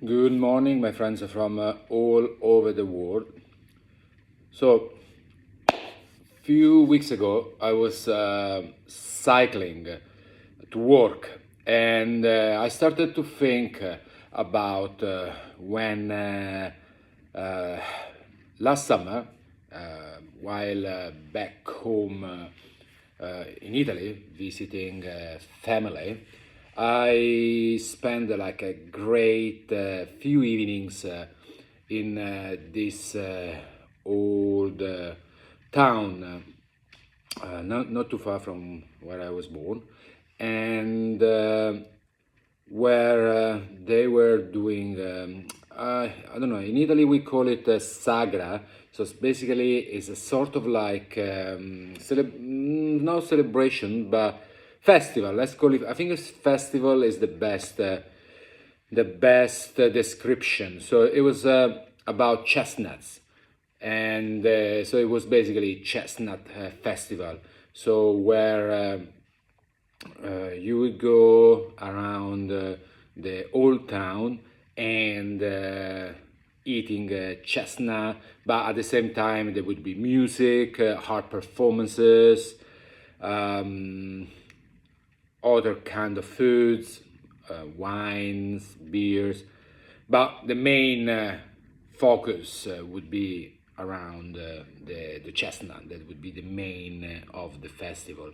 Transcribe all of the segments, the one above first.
Good morning, my friends from all over the world. So, few weeks ago, I was cycling to work, and I started to think about when uh, last summer, while back home in Italy visiting family, I spent like a great few evenings in this old town, not too far from where I was born, and where they were doing, I don't know, in Italy we call it sagra. So it's basically it's a sort of like no celebration, but festival. Let's call it. I think it's festival is the best description. So it was about chestnuts, and so it was basically chestnut festival. So where you would go around the old town and eating chestnut, but at the same time there would be music, hard performances, um, other kind of foods, wines, beers, but the main focus would be around the chestnut. That would be the main of the festival,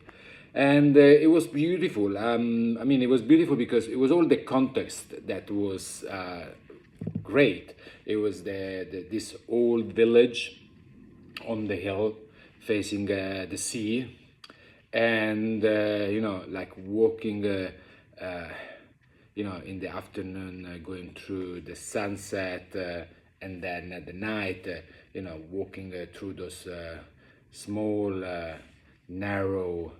and it was beautiful. I mean, it was beautiful because it was all the context that was great. It was this old village on the hill facing the sea, and like walking in the afternoon, going through the sunset, and then at the night, walking through those small, narrow,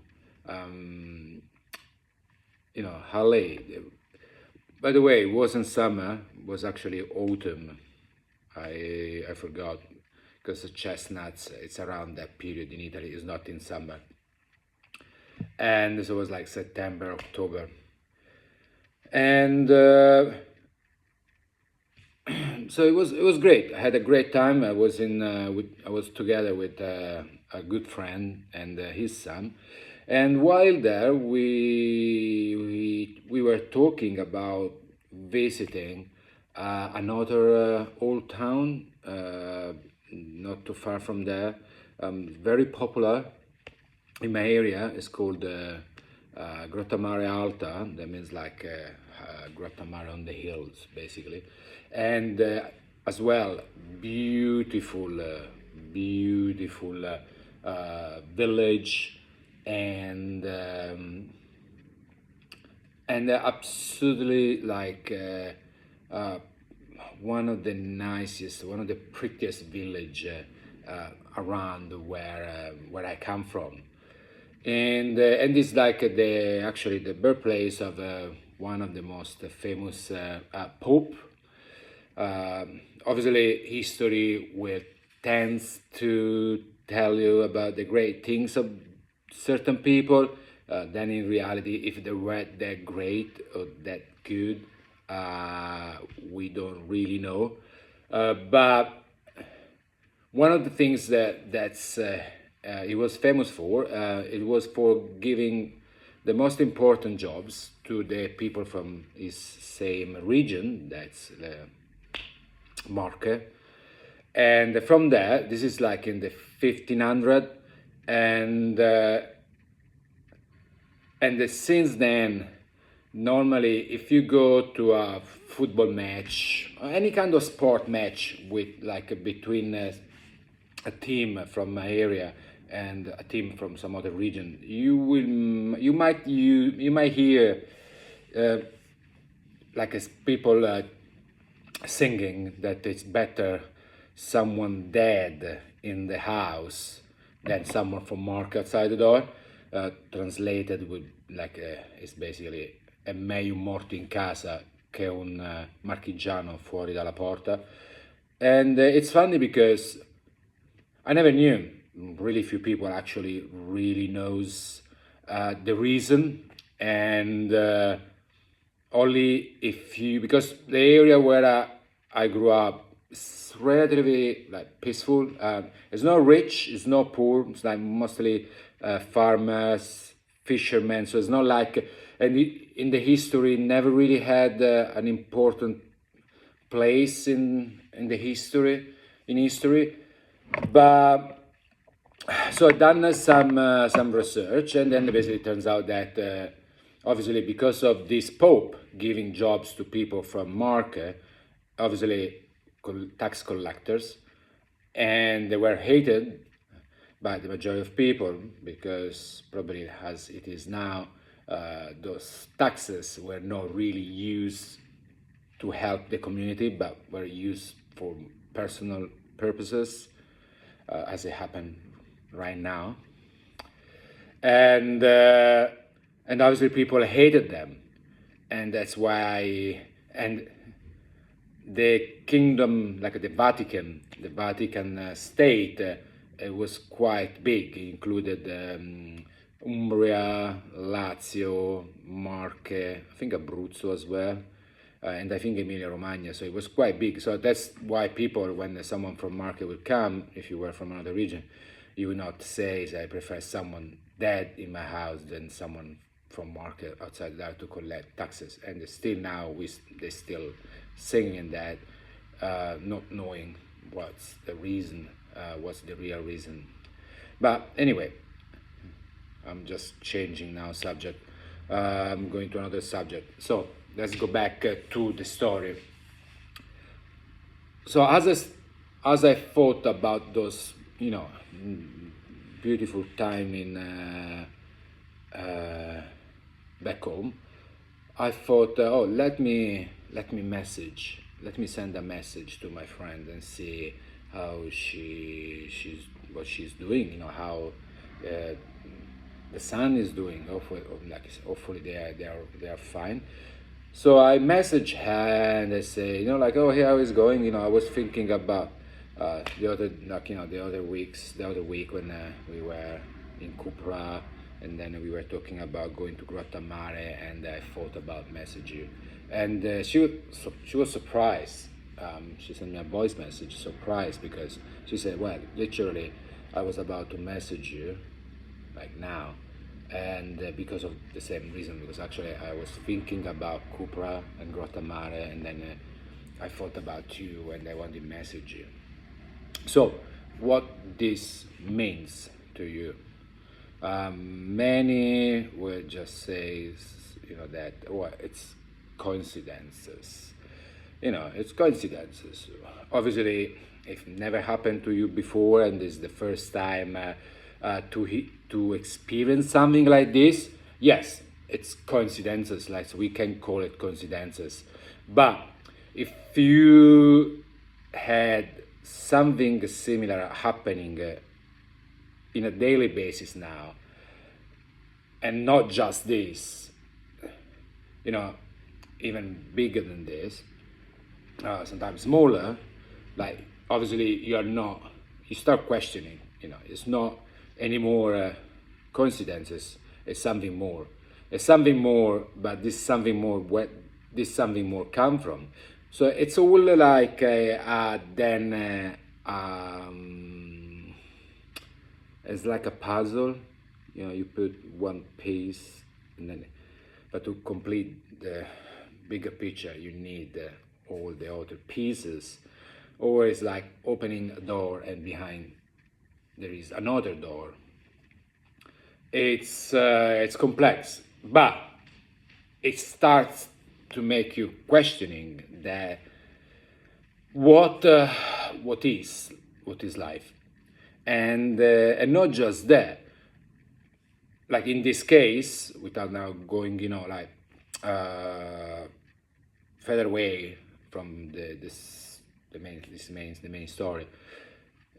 alley. By the way, it wasn't summer; it was actually autumn. I forgot because the chestnuts it's around that period in Italy. It's not in summer, and so it was like September, October, and so it was great. I had a great time. I was together with a good friend and his son, and while there we were talking about visiting another old town not too far from there, very popular in my area. It's called Grottamare Alta. That means like Grottamare on the hills, basically, and as well, beautiful, beautiful village, and absolutely like one of the nicest, one of the prettiest village around where I come from, and it's like the actually the birthplace of one of the most famous pope. Obviously, history will tends to tell you about the great things of certain people. Then, in reality, if they were that great or that good, we don't really know. But one of the things that's he was famous for, it was for giving the most important jobs to the people from his same region. That's Marke, and from there, this is like in the 1500, and since then, normally, if you go to a football match, or any kind of sport match with like between a team from my area and a team from some other region, you might hear like as people singing that it's better someone dead in the house than someone from mark outside the door. Translated with like it's basically è meglio un morto in casa che un marchigiano fuori dalla porta. And it's funny because I never knew. Really few people actually really knows the reason, and only if you, because the area where I grew up is relatively like peaceful. It's not rich, it's not poor. It's like mostly farmers, fishermen. So it's not like, and in the history, never really had an important place in the history, in history. But so I've done some research, and then basically it turns out that obviously because of this Pope giving jobs to people from Marke, obviously tax collectors, and they were hated by the majority of people because probably as it is now, those taxes were not really used to help the community, but were used for personal purposes, as it happened right now. And obviously people hated them, and that's why. And the kingdom, like the Vatican state, it was quite big. It included Umbria, Lazio, Marche, I think Abruzzo as well, and I think Emilia-Romagna. So it was quite big. So that's why people, when someone from Marche would come, if you were from another region, you would not say, I prefer someone dead in my house than someone from Marche outside there to collect taxes. And still now, they still singing that, not knowing what's the reason, what's the real reason. But anyway, I'm just changing now subject. I'm going to another subject. So let's go back to the story. So as I thought about those, beautiful time in back home, I thought, let me send a message to my friend and see how what she's doing. How the son is doing. Hopefully they are fine. So I message her and I say, how is going? I was thinking about the other week when we were in Cupra, and then we were talking about going to Grottamare, and I thought about messaging you. And she was surprised. She sent me a voice message, surprised, because she said, well, literally, I was about to message you, like now, and because of the same reason, because actually I was thinking about Cupra and Grottamare, and then I thought about you, and I wanted to message you. So, what this means to you? Many will just say, that it's coincidences. It's coincidences. Obviously, if it never happened to you before, and this is the first time to experience something like this, yes, it's coincidences. Like, so we can call it coincidences. But if you had something similar happening in a daily basis now, and not just this, even bigger than this, sometimes smaller, like obviously you start questioning, it's not anymore coincidences, it's something more. It's something more, but this something more, where this something more come from? So it's all like it's like a puzzle. You put one piece, and then, but to complete the bigger picture, you need all the other pieces. Or it's like opening a door, and behind there is another door. It's complex, but it starts to make you questioning that what is life, and not just that. Like in this case, without now going, further away from the main story,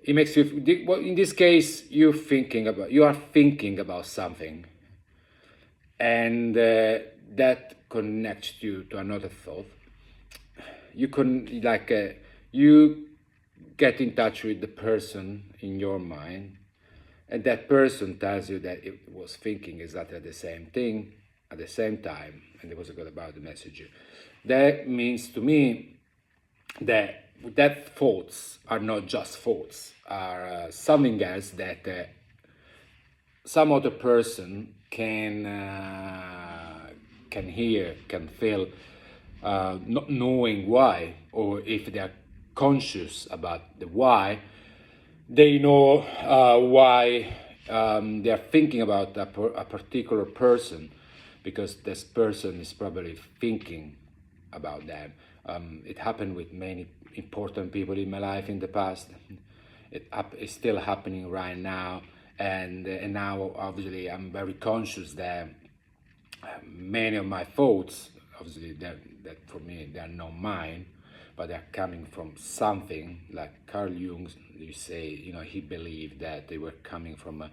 it makes you. Well, in this case, you are thinking about something, and that connects you to another thought. You you get in touch with the person in your mind, and that person tells you that it was thinking exactly the same thing at the same time, and it was good about the message. That means to me that thoughts are not just thoughts, are something else that some other person can hear, can feel, not knowing why, or if they are conscious about the why, they know why they are thinking about a particular person, because this person is probably thinking about them. It happened with many important people in my life in the past. It's still happening right now, and now obviously I'm very conscious that many of my thoughts, obviously that for me they are not mine, but they're coming from something. Like Carl Jung, you say, he believed that they were coming from a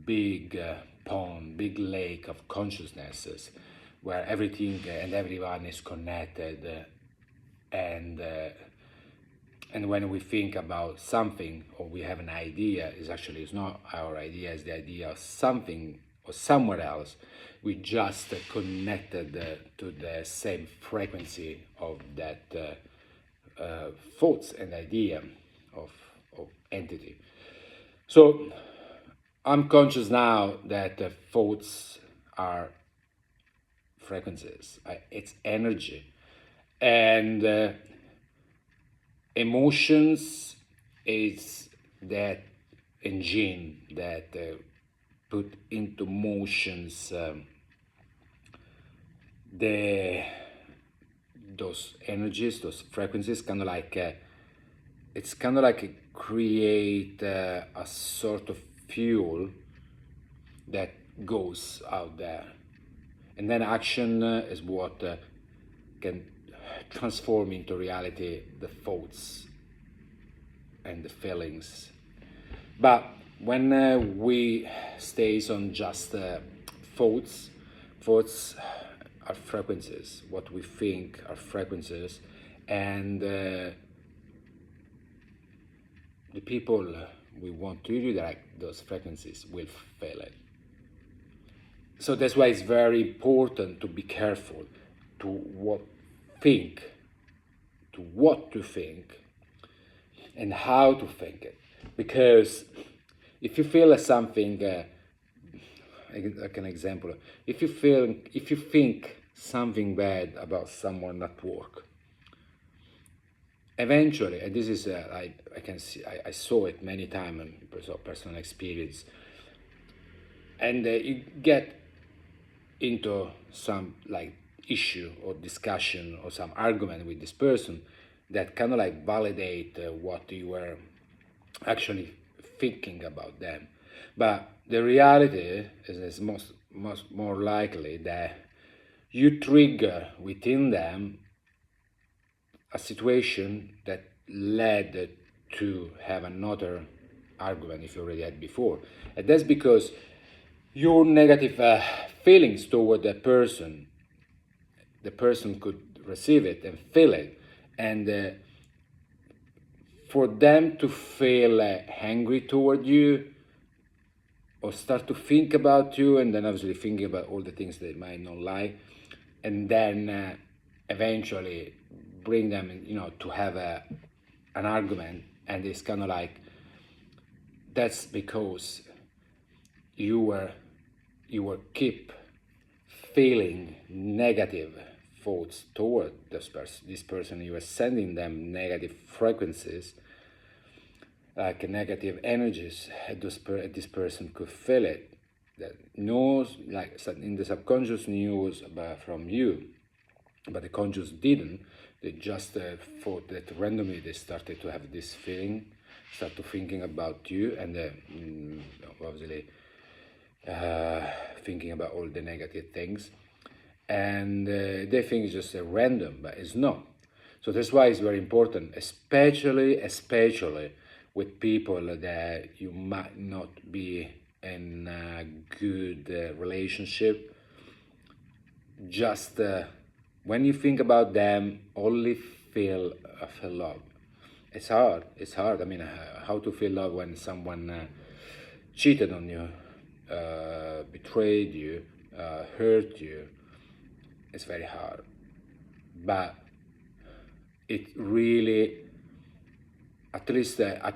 big pond, big lake of consciousnesses, where everything and everyone is connected, and when we think about something or we have an idea, it's not our idea, it's the idea of something or somewhere else. We just connected to the same frequency of that thoughts and idea of entity. So I'm conscious now that thoughts are frequencies, it's energy, and emotions is that engine that put into motions those energies, those frequencies, kind of like it's kind of like create a sort of fuel that goes out there, and then action is what can transform into reality the thoughts and the feelings. But when we stays on just thoughts are frequencies. What we think are frequencies, and the people we want to redirect those frequencies will feel it. So that's why it's very important to be careful to what to think and how to think it, because if you feel something, like an example, if you think something bad about someone at work, eventually, and this is I can see, I saw it many times in personal experience, and you get into some like issue or discussion or some argument with this person that kind of like validate what you were actually thinking about them. But the reality is most more likely that you trigger within them a situation that led to have another argument if you already had before. And that's because your negative feelings toward the person could receive it and feel it, and for them to feel angry toward you or start to think about you, and then obviously thinking about all the things they might not like, and then eventually bring them to have an argument, and it's kind of like that's because you were keep feeling negative thoughts toward this person. You were sending them negative frequencies, like negative energies. This person could feel it, that knows, like in the subconscious knows from you, but the conscious didn't. They just thought that randomly they started to have this feeling, start to thinking about you, and obviously thinking about all the negative things, and they think it's just random, but it's not. So that's why it's very important, especially with people that you might not be in a good relationship. Just when you think about them, only feel love. It's hard. I mean, how to feel love when someone cheated on you, betrayed you, hurt you, it's very hard. But it really, at least I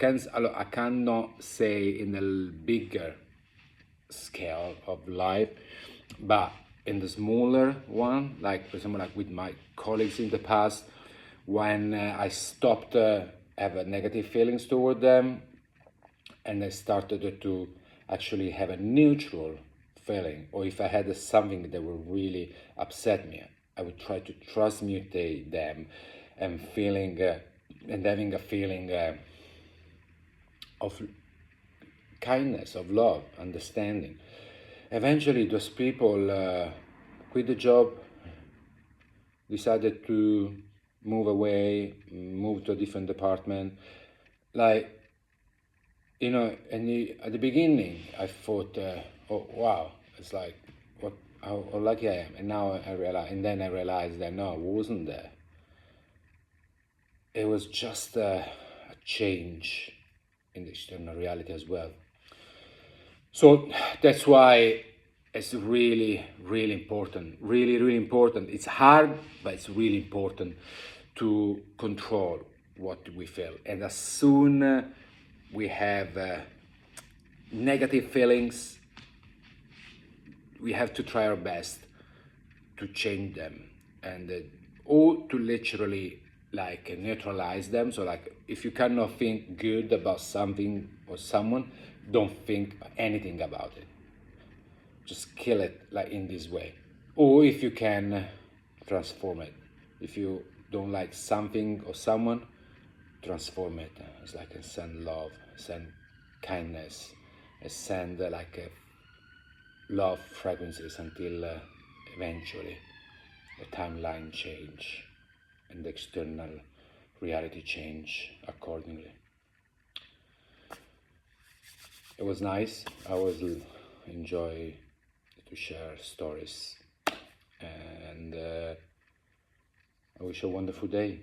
cannot say in a bigger scale of life, but in the smaller one, like for example, like with my colleagues in the past, when I stopped have negative feelings toward them, and I started to actually have a neutral feeling, or if I had something that would really upset me, I would try to transmutate them and feeling and having a feeling of kindness, of love, understanding. Eventually, those people quit the job, decided to move away, move to a different department. Like, you know, at the beginning, I thought, oh wow, it's like how lucky I am. And now I realize, and then I realized that no, I wasn't there. It was just a change in the external reality as well. So that's why it's really, really important. Really, really important. It's hard, but it's really important to control what we feel. And as soon we have negative feelings, we have to try our best to change them, and or to literally like neutralize them. So like if you cannot think good about something or someone, don't think anything about it, just kill it like in this way. Or if you can, transform it. If you don't like something or someone, transform it. It's like send love, send kindness, send like love frequencies until eventually the timeline change and the external reality change accordingly. It was nice. I always enjoy to share stories, and I wish you a wonderful day.